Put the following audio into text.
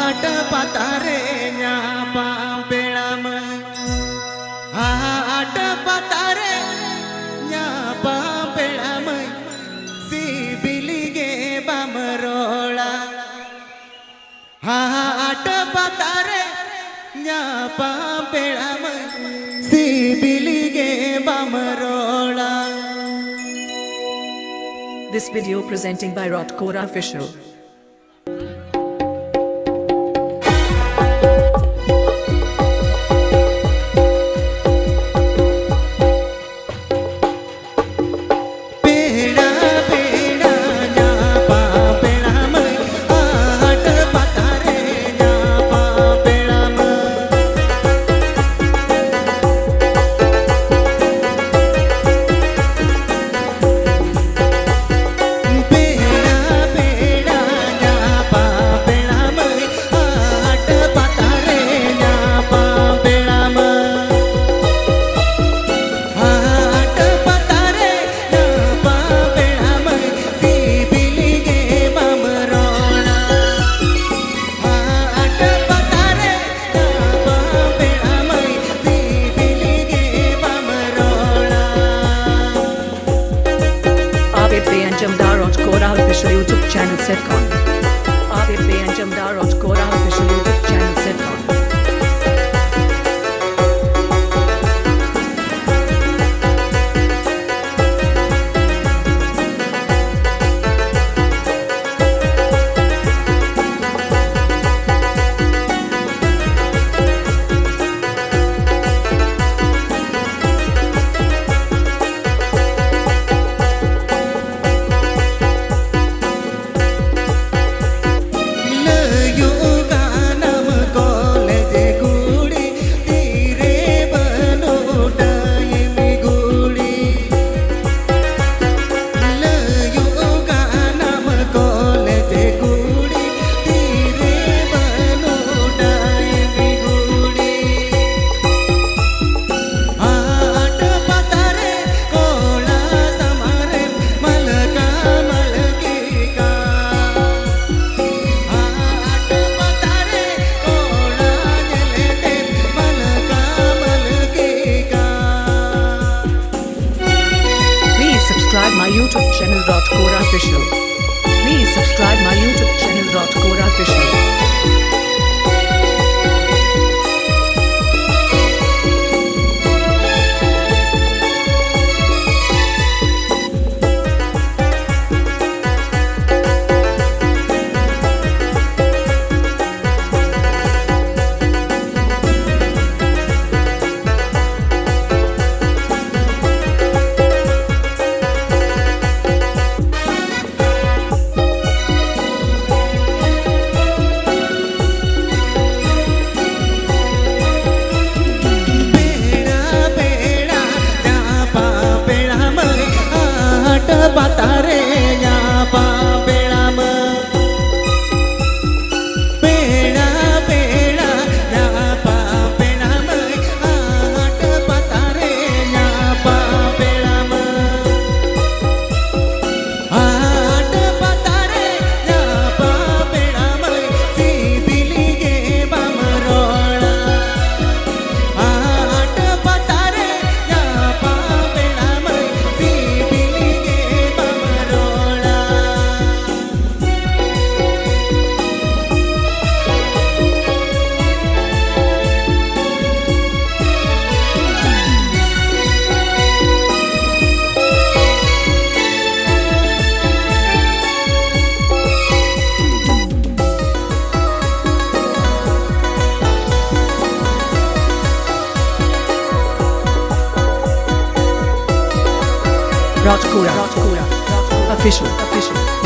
Haat पतारे न्यापा बेड़ाम Haat पतारे न्यापा बेड़ाम सिबिलिगे बामरोला Haat पतारे न्यापा बेड़ाम सिबिलिगे बामरोला. This video presenting by Rotkora Official. Jamdar Rotkora Official YouTube channel setcon. आप पे Jamdar Rotkora Official YouTube channel setcon. My YouTube channel Rotkora Official. Please subscribe my YouTube channel Rotkora Official. पतारे न्यापा बेड़ाम बेड़ा बेड़ा न्यापा बेड़ाम हाट पतारे न्यापा बेड़ाम हाट पतारे न्यापा बेड़ाम सिबिलिगे बामरोला हाट पतारे न्यापा बेड़ाम Rotkora Official.